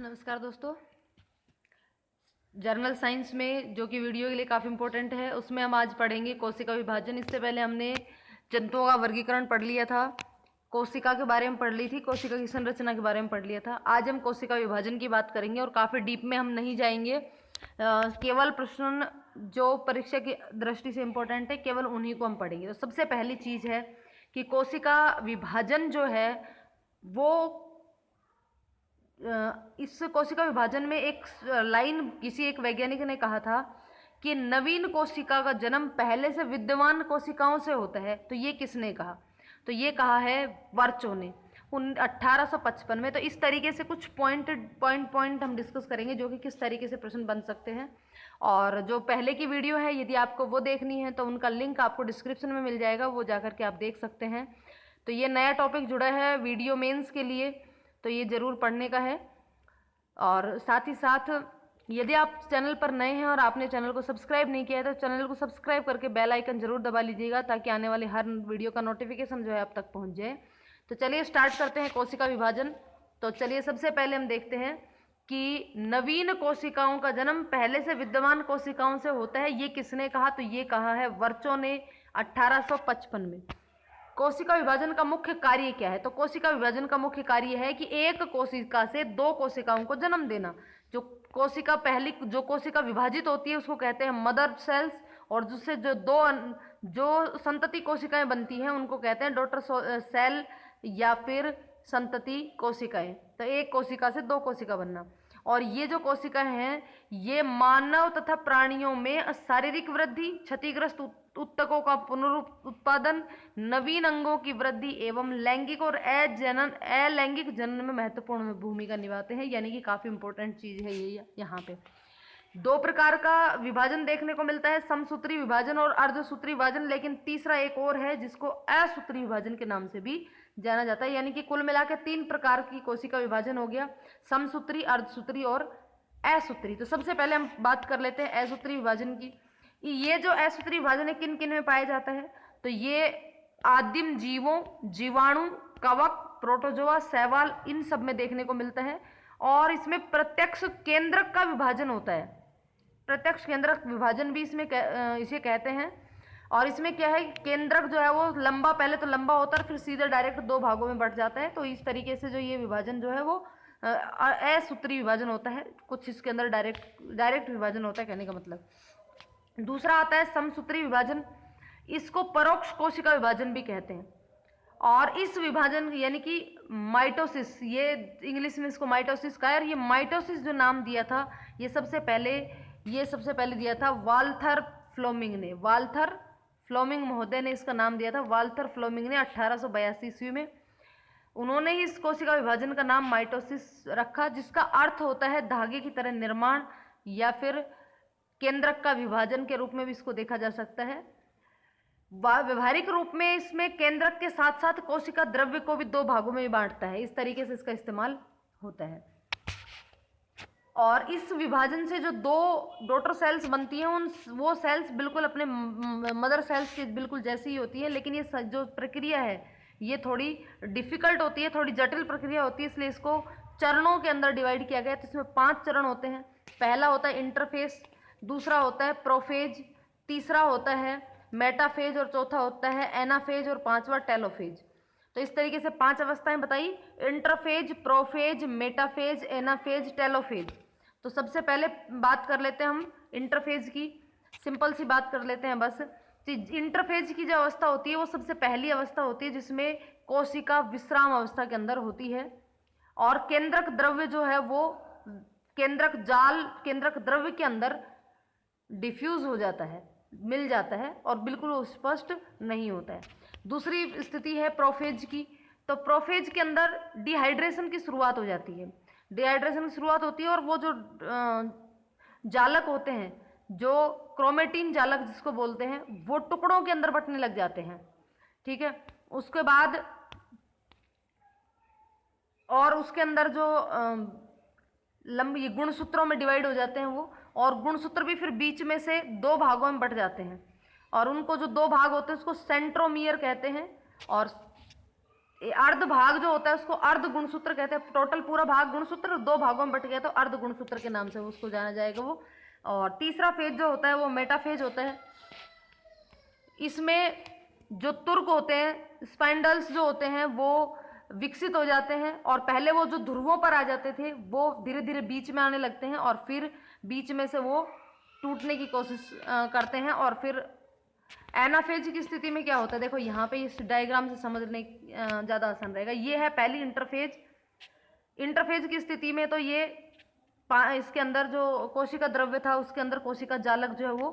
नमस्कार दोस्तों। Journal science में जो कि वीडियो के लिए काफ़ी इंपॉर्टेंट है, उसमें हम आज पढ़ेंगे कोशिका विभाजन। इससे पहले हमने जंतुओं का वर्गीकरण पढ़ लिया था, कोशिका के बारे में पढ़ ली थी, कोशिका की संरचना के बारे में पढ़ लिया था। आज हम कोशिका विभाजन की बात करेंगे और काफ़ी डीप में हम नहीं जाएंगे। केवल प्रश्न जो परीक्षा की दृष्टि से इम्पोर्टेंट है, केवल उन्हीं को हम पढ़ेंगे। तो सबसे पहली चीज़ है कि कोशिका विभाजन जो है वो इस कोशिका विभाजन में एक लाइन किसी एक वैज्ञानिक ने कहा था कि नवीन कोशिका का जन्म पहले से विद्यमान कोशिकाओं से होता है। तो ये किसने कहा? तो ये कहा है वर्चो ने 1855 में। तो इस तरीके से कुछ पॉइंट हम डिस्कस करेंगे जो कि किस तरीके से प्रश्न बन सकते हैं। और जो पहले की वीडियो है, यदि आपको वो देखनी है तो उनका लिंक आपको डिस्क्रिप्शन में मिल जाएगा, वो जाकर के आप देख सकते हैं। तो ये नया टॉपिक जुड़ा है वीडियो मेंस के लिए, तो ये ज़रूर पढ़ने का है। और साथ ही साथ यदि आप चैनल पर नए हैं और आपने चैनल को सब्सक्राइब नहीं किया है तो चैनल को सब्सक्राइब करके बेल आइकन जरूर दबा लीजिएगा, ताकि आने वाली हर वीडियो का नोटिफिकेशन जो है आप तक पहुंच जाए। तो चलिए स्टार्ट करते हैं कोशिका विभाजन। तो चलिए सबसे पहले हम देखते हैं कि नवीन कोशिकाओं का जन्म पहले से विद्यमान कोशिकाओं से होता है। ये किसने कहा? तो ये कहा है वर्चो ने 1855 में। कोशिका विभाजन का मुख्य कार्य क्या है? तो कोशिका विभाजन का मुख्य कार्य है कि एक कोशिका से दो कोशिकाओं को जन्म देना। जो कोशिका विभाजित होती है उसको कहते हैं मदर सेल्स, और जिससे जो संतति कोशिकाएं बनती हैं उनको कहते हैं डॉटर सेल या फिर संतति कोशिकाएं। तो एक कोशिका से दो कोशिका बनना। और ये जो हैं ये मानव तथा प्राणियों में शारीरिक वृद्धि, क्षतिग्रस्त ऊतकों का पुनरुत्पादन, नवीन अंगों की वृद्धि एवं लैंगिक और अलैंगिक जनन में महत्वपूर्ण भूमिका निभाते हैं। यानी कि काफी इंपॉर्टेंट चीज है ये। यहाँ पे दो प्रकार का विभाजन देखने को मिलता है, समसूत्री विभाजन और अर्धसूत्री विभाजन। लेकिन तीसरा एक और है जिसको असूत्री विभाजन के नाम से भी जाना जाता है। यानी कि कुल मिला के 3 प्रकार की कोशिका विभाजन हो गया, समसूत्री, अर्धसूत्री और असूत्री। तो सबसे पहले हम बात कर लेते हैं असूत्री विभाजन की। ये जो असूत्री विभाजन है किन किन में पाया जाता है? तो ये आदिम जीवों, जीवाणु, कवक, प्रोटोजोआ, शैवाल, इन सब में देखने को मिलता है। और इसमें प्रत्यक्ष केंद्रक का विभाजन होता है। प्रत्यक्ष केंद्रक विभाजन भी इसे कहते हैं। और इसमें क्या है, केंद्रक जो है वो लंबा, पहले तो लंबा होता है फिर सीधे डायरेक्ट 2 भागों में बंट जाता है। तो इस तरीके से जो ये विभाजन जो है वो असूत्री विभाजन होता है। कुछ इसके अंदर डायरेक्ट विभाजन होता है, कहने का मतलब। दूसरा आता है समसूत्री विभाजन। इसको परोक्ष कोशिका विभाजन भी कहते हैं। और इस विभाजन यानी कि माइटोसिस, ये इंग्लिश में इसको माइटोसिस कहा है। ये माइटोसिस जो नाम दिया था ये सबसे पहले दिया था वाल्थर फ्लोमिंग ने। वाल्थर फ्लोमिंग महोदय ने इसका नाम दिया था। वाल्थर फ्लोमिंग ने 1882 ईस्वी में उन्होंने ही इस कोशिका विभाजन का नाम माइटोसिस रखा, जिसका अर्थ होता है धागे की तरह निर्माण, या फिर केंद्रक का विभाजन के रूप में भी इसको देखा जा सकता है। व्यवहारिक रूप में इसमें केंद्रक के साथ साथ कोशिका द्रव्य को भी 2 भागों में बांटता है। इस तरीके से इसका इस्तेमाल होता है। और इस विभाजन से जो 2 डॉटर सेल्स बनती हैं वो सेल्स बिल्कुल अपने मदर सेल्स के बिल्कुल जैसी ही होती है। लेकिन ये जो प्रक्रिया है ये थोड़ी डिफिकल्ट होती है, थोड़ी जटिल प्रक्रिया होती है, इसलिए इसको चरणों के अंदर डिवाइड किया गया है। तो इसमें 5 चरण होते हैं। पहला होता है इंटरफेज, दूसरा होता है प्रोफेज, तीसरा होता है मेटाफेज और चौथा होता है एनाफेज और 5वां टेलोफेज। तो इस तरीके से 5 अवस्थाएं बताई, interphase, prophase, metaphase, anaphase, telophase. तो सबसे पहले बात कर लेते हैं हम इंटरफेज की। सिंपल सी बात कर लेते हैं बस। इंटरफेज की जो अवस्था होती है वो सबसे पहली अवस्था होती है जिसमें कोशिका विश्राम अवस्था के अंदर होती है। और केंद्रक द्रव्य जो है वो केंद्रक द्रव्य के अंदर डिफ्यूज हो जाता है, मिल जाता है और बिल्कुल स्पष्ट नहीं होता है। दूसरी स्थिति है प्रोफेज की। तो प्रोफेज के अंदर डिहाइड्रेशन की शुरुआत हो जाती है। डिहाइड्रेशन की शुरुआत होती है और वो जो जालक होते हैं, जो क्रोमेटिन जालक जिसको बोलते हैं, वो टुकड़ों के अंदर बंटने लग जाते हैं। ठीक है। उसके बाद और उसके अंदर जो लंबी गुणसूत्रों में डिवाइड हो जाते हैं वो, और गुणसूत्र भी फिर बीच में से 2 भागों में बंट जाते हैं। और उनको जो 2 भाग होते हैं उसको सेंट्रोमियर कहते हैं। और अर्ध भाग जो होता है उसको अर्ध गुणसूत्र कहते हैं। टोटल पूरा भाग गुणसूत्र, 2 भागों में बट गया तो अर्ध गुणसूत्र के नाम से उसको जाना जाएगा वो। और तीसरा फेज जो होता है वो मेटाफेज होता है। इसमें जो तुर्क होते हैं, स्पाइंडल्स जो होते हैं वो विकसित हो जाते हैं, और पहले वो जो ध्रुवों पर आ जाते थे वो धीरे धीरे बीच में आने लगते हैं, और फिर बीच में से वो टूटने की कोशिश करते हैं। और फिर एनाफेज की स्थिति में क्या होता है, देखो यहाँ पे इस डायग्राम से समझने ज़्यादा आसान रहेगा। ये है पहली इंटरफेज। इंटरफेज की स्थिति में तो ये इसके अंदर जो कोशिका द्रव्य था उसके अंदर कोशिका जालक जो है वो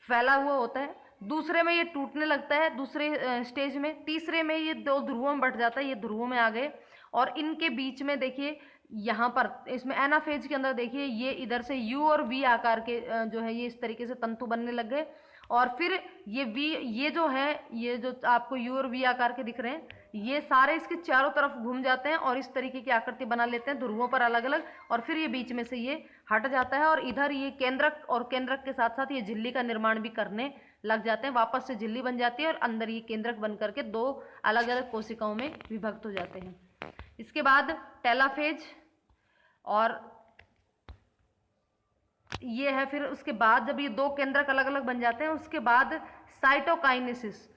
फैला हुआ होता है। दूसरे में ये टूटने लगता है दूसरे स्टेज में। तीसरे में ये 2 ध्रुवों में बट जाता है, ये ध्रुवों में आ गए, और इनके बीच में देखिए यहाँ पर इसमें एनाफेज के अंदर देखिए ये इधर से यू और वी आकार के जो है ये इस तरीके से तंतु बनने लग गए, और फिर ये वी, ये जो है ये जो आपको यू और वी आकार के दिख रहे हैं ये सारे इसके चारों तरफ घूम जाते हैं और इस तरीके की आकृति बना लेते हैं ध्रुवों पर अलग अलग, और फिर ये बीच में से ये हट जाता है, और इधर ये केंद्रक, और केंद्रक के साथ साथ ये झिल्ली का निर्माण भी करने लग जाते हैं। वापस से झिल्ली बन जाती है और अंदर ये केंद्रक बन करके 2 अलग अलग कोशिकाओं में विभक्त हो जाते हैं। इसके बाद टेलाफेज, और ये है फिर उसके बाद जब ये 2 केंद्रक अलग अलग बन जाते हैं उसके बाद साइटोकाइनेसिस।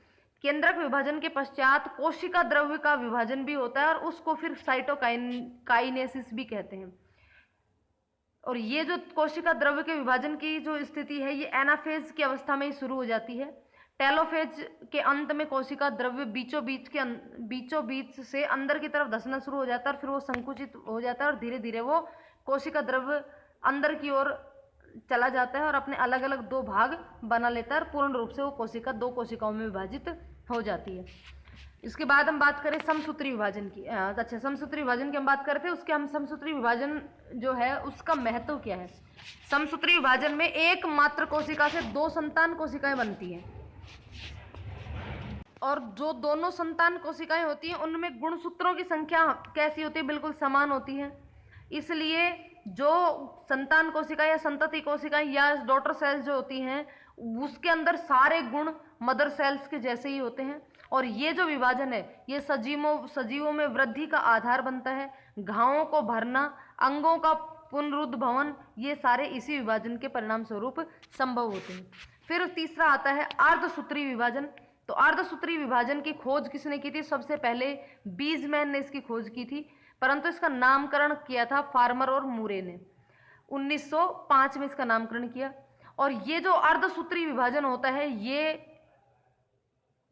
केंद्रक विभाजन के पश्चात कोशिका द्रव्य का विभाजन भी होता है और उसको फिर साइटोकाइनेसिस भी कहते हैं। और ये जो कोशिका द्रव्य के विभाजन की जो स्थिति है ये एनाफेज की अवस्था में ही शुरू हो जाती है। टेलोफेज के अंत में कोशिका द्रव्य बीचों बीच से अंदर की तरफ धंसना शुरू हो जाता है, और फिर वो संकुचित हो जाता है और धीरे धीरे वो कोशिका द्रव्य अंदर की ओर चला जाता है और अपने अलग अलग 2 भाग बना लेता है, और पूर्ण रूप से वो कोशिका 2 कोशिकाओं में विभाजित हो जाती है। इसके बाद हम बात करें समसूत्री विभाजन की। अच्छा, समसूत्री विभाजन की हम बात करते हैं, उसके हम समसूत्री विभाजन जो है उसका महत्व क्या है। समसूत्री विभाजन में एकमात्र कोशिका से 2 संतान कोशिकाएं बनती हैं, और जो दोनों संतान कोशिकाएं होती हैं उनमें गुणसूत्रों की संख्या कैसी होती है, बिल्कुल समान होती है। इसलिए जो संतान कोशिकाएं या संतति कोशिकाएं या डॉटर सेल्स जो होती हैं उसके अंदर सारे गुण मदर सेल्स के जैसे ही होते हैं, और ये जो विभाजन है ये सजीवों में वृद्धि का आधार बनता है। घावों को भरना, अंगों का पुनरुद्भवन, ये सारे इसी विभाजन के परिणाम स्वरूप संभव होते हैं। फिर तीसरा आता है अर्धसूत्री विभाजन। तो अर्धसूत्री विभाजन की खोज किसने की थी, सबसे पहले बीजमैन ने इसकी खोज की थी, परंतु इसका नामकरण किया था फार्मर और मूरे ने। 1905 में इसका नामकरण किया। और ये जो अर्धसूत्री विभाजन होता है ये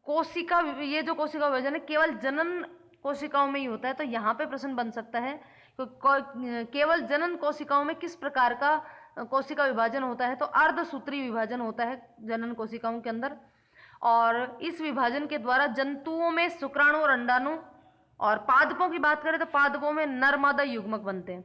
जो कोशिका विभाजन है केवल जनन कोशिकाओं में ही होता है। तो यहाँ पे प्रश्न बन सकता है केवल जनन कोशिकाओं में किस प्रकार का कोशिका विभाजन होता है, तो अर्धसूत्री विभाजन होता है जनन कोशिकाओं के अंदर। और इस विभाजन के द्वारा जंतुओं में शुक्राणु और अंडाणु, और पादपों की बात करें तो पादपों में नर मादा युग्मक बनते हैं।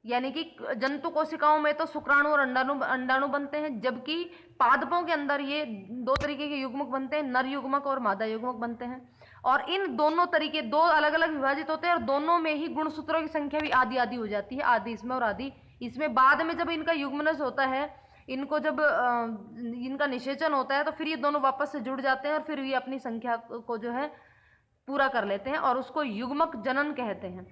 यानी कि जंतु कोशिकाओं में तो शुक्राणु और अंडाणु बनते हैं, जबकि पादपों के अंदर ये 2 तरीके के युग्मक बनते हैं, नर युग्मक और मादा युग्मक बनते हैं। और इन दोनों तरीके 2 अलग अलग विभाजित होते हैं, और दोनों में ही गुणसूत्रों की संख्या भी आधी आधी हो जाती है, आधी इसमें और आधी इसमें। बाद में जब इनका युग्मनज होता है, इनको जब इनका निषेचन होता है तो फिर ये दोनों वापस से जुड़ जाते हैं और फिर ये अपनी संख्या को जो है पूरा कर लेते हैं, और उसको युग्मक जनन कहते हैं।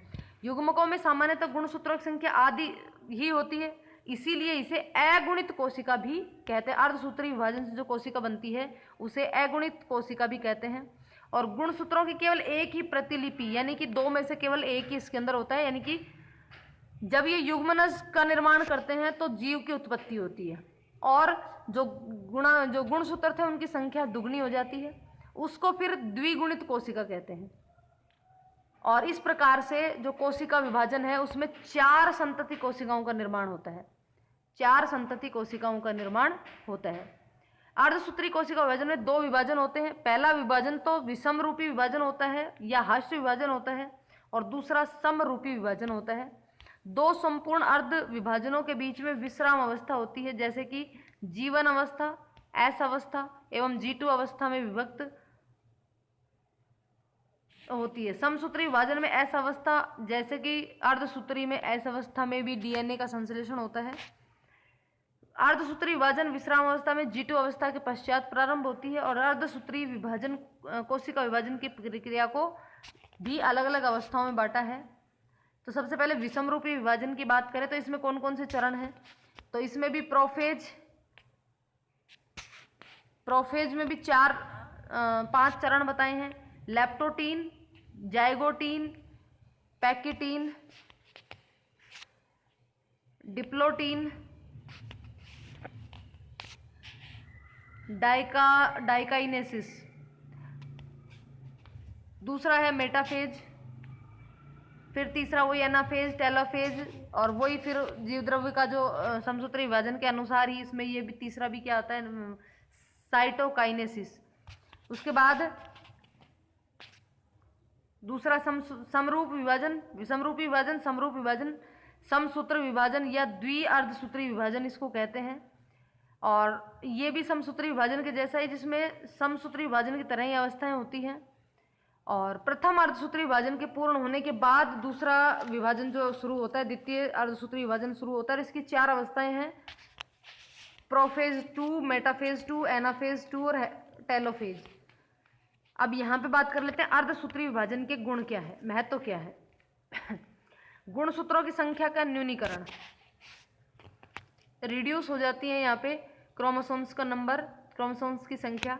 युग्मकों में सामान्यतः गुणसूत्रों की संख्या आधी ही होती है, इसीलिए इसे अगुणित कोशिका भी कहते हैं। अर्धसूत्री विभाजन से जो कोशिका बनती है उसे अगुणित कोशिका भी कहते हैं। और गुणसूत्रों की केवल एक ही प्रतिलिपि, यानी कि 2 में से केवल एक ही इसके अंदर होता है, यानी कि जब ये युग्मनज का निर्माण करते हैं तो जीव की उत्पत्ति होती है, और जो गुणसूत्र थे उनकी संख्या दुगनी हो जाती है, उसको फिर द्विगुणित कोशिका कहते हैं। और इस प्रकार से जो कोशिका विभाजन है उसमें 4 संतति कोशिकाओं का निर्माण होता है। 4 संतति कोशिकाओं का निर्माण होता है। अर्धसूत्री कोशिका विभाजन में 2 विभाजन होते हैं। पहला विभाजन तो विषमरूपी विभाजन होता है या हास्य विभाजन होता है, और दूसरा समरूपी विभाजन होता है। 2 संपूर्ण अर्ध विभाजनों के बीच में विश्राम अवस्था होती है, जैसे कि जीवन अवस्था, एस अवस्था एवं G2 अवस्था में विभक्त होती है। समसूत्री विभाजन में एस अवस्था, जैसे कि अर्धसूत्री में एस अवस्था में भी DNA का संश्लेषण होता है। अर्धसूत्री विभाजन विश्राम अवस्था में G2 अवस्था के पश्चात प्रारंभ होती है और अर्धसूत्री विभाजन कोशिका विभाजन की प्रक्रिया को भी अलग अलग अवस्थाओं में बांटा है। तो सबसे पहले विषमरूपी विभाजन की बात करें तो इसमें कौन कौन से चरण हैं, तो इसमें भी प्रोफेज में भी 5 चरण बताए हैं। Leptotene, zygotene, pachytene, diplotene, diakinesis. दूसरा है मेटाफेज, फिर तीसरा वही एनाफेज, टेलोफेज, और वही फिर जीवद्रव्य का जो समसूत्री विभाजन के अनुसार ही इसमें ये भी तीसरा भी क्या आता है, साइटोकाइनेसिस। उसके बाद दूसरा समरूप विभाजन, विषमरूपी विभाजन, समरूप विभाजन, समसूत्र विभाजन या द्विअर्धसूत्री विभाजन इसको कहते हैं। और ये भी समसूत्री विभाजन के जैसा है, जिसमें समसूत्री विभाजन की तरह ही अवस्थाएं होती हैं। और प्रथम अर्धसूत्री विभाजन के पूर्ण होने के बाद दूसरा विभाजन जो शुरू होता है, द्वितीय अर्धसूत्री विभाजन शुरू होता है। इसकी 4 अवस्थाएं हैं, प्रोफेज 2, मेटाफेज 2, एनाफेज 2 और टेलोफेज। अब यहाँ पे बात कर लेते हैं अर्धसूत्री विभाजन के गुण क्या है, महत्व क्या है। गुणसूत्रों की संख्या का न्यूनीकरण, रिड्यूस हो जाती है यहाँ पे क्रोमोसोम्स का नंबर, क्रोमोसोम्स की संख्या।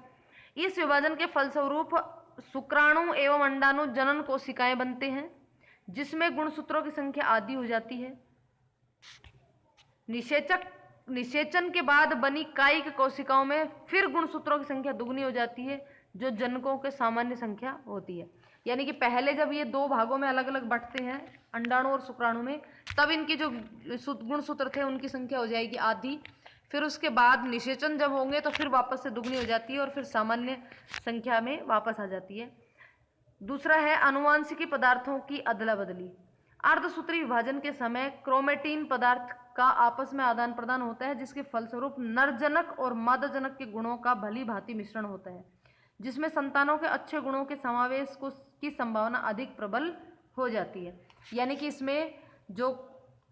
इस विभाजन के फलस्वरूप शुक्राणु एवं अंडाणु जनन कोशिकाएं बनते हैं, जिसमें गुणसूत्रों की संख्या आधी हो जाती है। निषेचन के बाद बनी कायिक कोशिकाओं में फिर गुणसूत्रों की संख्या दुगनी हो जाती है, जो जनकों के सामान्य संख्या होती है। यानी कि पहले जब ये 2 भागों में अलग अलग बंटते हैं, अंडाणु और शुक्राणु में, तब इनकी जो गुणसूत्र थे उनकी संख्या हो जाएगी आधी। फिर उसके बाद निषेचन जब होंगे तो फिर वापस से दुगनी हो जाती है और फिर सामान्य संख्या में वापस आ जाती है। दूसरा है आनुवांशिकी पदार्थों की अदला बदली। अर्धसूत्री विभाजन के समय क्रोमेटिन पदार्थ का आपस में आदान प्रदान होता है, जिसके फलस्वरूप नरजनक और मादाजनक के गुणों का भली भांति मिश्रण होता है, जिसमें संतानों के अच्छे गुणों के समावेश की संभावना अधिक प्रबल हो जाती है। यानी कि इसमें जो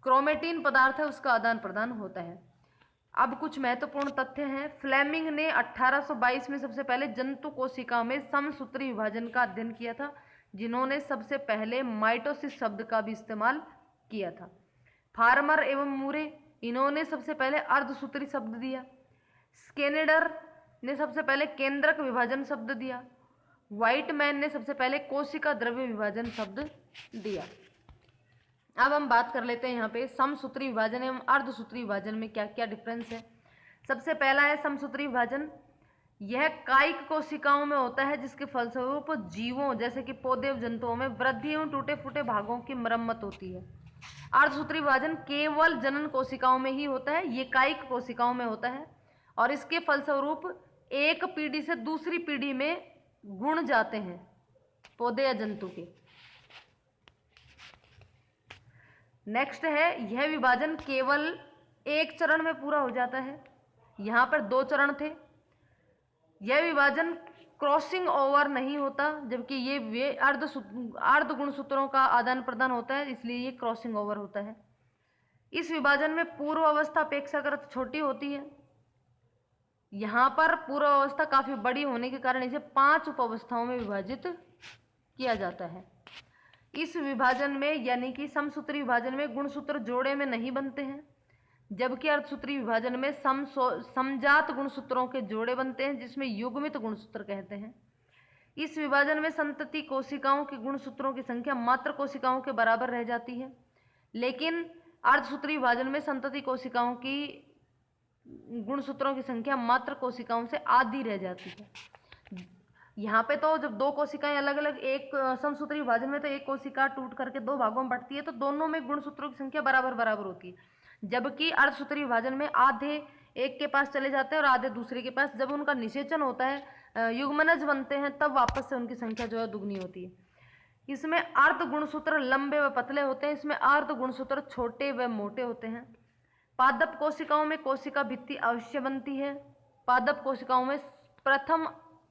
क्रोमेटिन पदार्थ है उसका आदान प्रदान होता है। अब कुछ महत्वपूर्ण तथ्य हैं। फ्लेमिंग ने 1822 में सबसे पहले जंतु कोशिका में समसूत्री विभाजन का अध्ययन किया था, जिन्होंने सबसे पहले माइटोसिस शब्द का भी इस्तेमाल किया था। फार्मर एवं मूरे, इन्होंने सबसे पहले अर्धसूत्री शब्द दिया। स्केनेडर ने सबसे पहले केंद्रक विभाजन शब्द दिया। व्हाइटमैन ने सबसे पहले कोशिका द्रव्य विभाजन शब्द दिया। अब हम बात कर लेते हैं यहाँ पे समसूत्री विभाजन एवं अर्धसूत्री विभाजन में क्या क्या डिफरेंस है। सबसे पहला है समसूत्री विभाजन। यह कायिक कोशिकाओं में होता है, जिसके फलस्वरूप जीवों जैसे कि पौधे एवं जंतुओं में वृद्धि एवं टूटे फूटे भागों की मरम्मत होती है। अर्धसूत्री विभाजन केवल जनन कोशिकाओं में ही होता है, ये कायिक कोशिकाओं में होता है और इसके फलस्वरूप एक पीढ़ी से दूसरी पीढ़ी में गुण जाते हैं पौधे या जंतु के। नेक्स्ट है, यह विभाजन केवल एक चरण में पूरा हो जाता है, यहाँ पर 2 चरण थे। यह विभाजन क्रॉसिंग ओवर नहीं होता, जबकि ये अर्ध गुणसूत्रों का आदान प्रदान होता है, इसलिए ये क्रॉसिंग ओवर होता है। इस विभाजन में पूर्व अवस्था अपेक्षाकृत छोटी होती है। यहाँ पर पूर्व अवस्था काफी बड़ी होने के कारण इसे 5 उपावस्थाओं में विभाजित किया जाता है। इस विभाजन में यानी कि समसूत्री विभाजन में गुणसूत्र जोड़े में नहीं बनते हैं, जबकि अर्धसूत्री विभाजन में समजात गुणसूत्रों के जोड़े बनते हैं, जिसमें युग्मित गुणसूत्र कहते हैं। इस विभाजन में संतति कोशिकाओं के गुणसूत्रों की संख्या मात्र कोशिकाओं के बराबर रह जाती है, लेकिन अर्धसूत्री विभाजन में संतति कोशिकाओं की गुणसूत्रों की संख्या मात्र कोशिकाओं से आधी रह जाती है। यहाँ पे तो जब 2 कोशिकाएं अलग अलग, एक समसूत्री विभाजन में तो एक कोशिका टूट करके 2 भागों में बंटती है, तो दोनों में गुणसूत्रों की संख्या बराबर बराबर होती है। जबकि अर्धसूत्री विभाजन में आधे एक के पास चले जाते हैं और आधे दूसरे के पास। जब उनका निषेचन होता है, युग्मनज बनते हैं, तब वापस से उनकी संख्या जो है दुगनी होती है। इसमें अर्ध गुणसूत्र लंबे व पतले होते हैं, इसमें अर्ध गुणसूत्र छोटे व मोटे होते हैं। पादप कोशिकाओं में कोशिका भित्ति अवश्य बनती है। पादप कोशिकाओं में प्रथम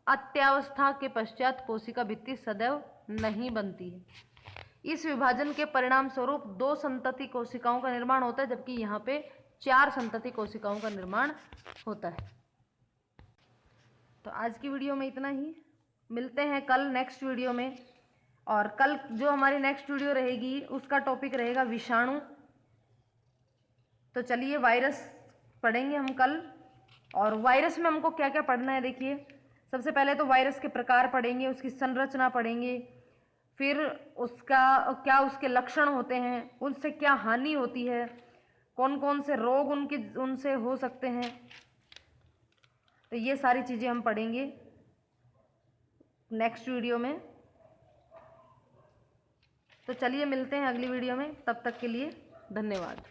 अत्यावस्था के पश्चात कोशिका भित्ति सदैव नहीं बनती है। इस विभाजन के परिणाम स्वरूप 2 संतति कोशिकाओं का निर्माण होता है, जबकि यहाँ पे 4 संतति कोशिकाओं का निर्माण होता है। तो आज की वीडियो में इतना ही, मिलते हैं कल नेक्स्ट वीडियो में। और कल जो हमारी नेक्स्ट वीडियो रहेगी उसका टॉपिक रहेगा विषाणु। तो चलिए वायरस पढ़ेंगे हम कल। और वायरस में हमको क्या क्या पढ़ना है देखिए, सबसे पहले तो वायरस के प्रकार पढ़ेंगे, उसकी संरचना पढ़ेंगे, फिर उसका क्या उसके लक्षण होते हैं, उनसे क्या हानि होती है, कौन कौन से रोग उनसे हो सकते हैं। तो ये सारी चीज़ें हम पढ़ेंगे नेक्स्ट वीडियो में। तो चलिए मिलते हैं अगली वीडियो में, तब तक के लिए धन्यवाद।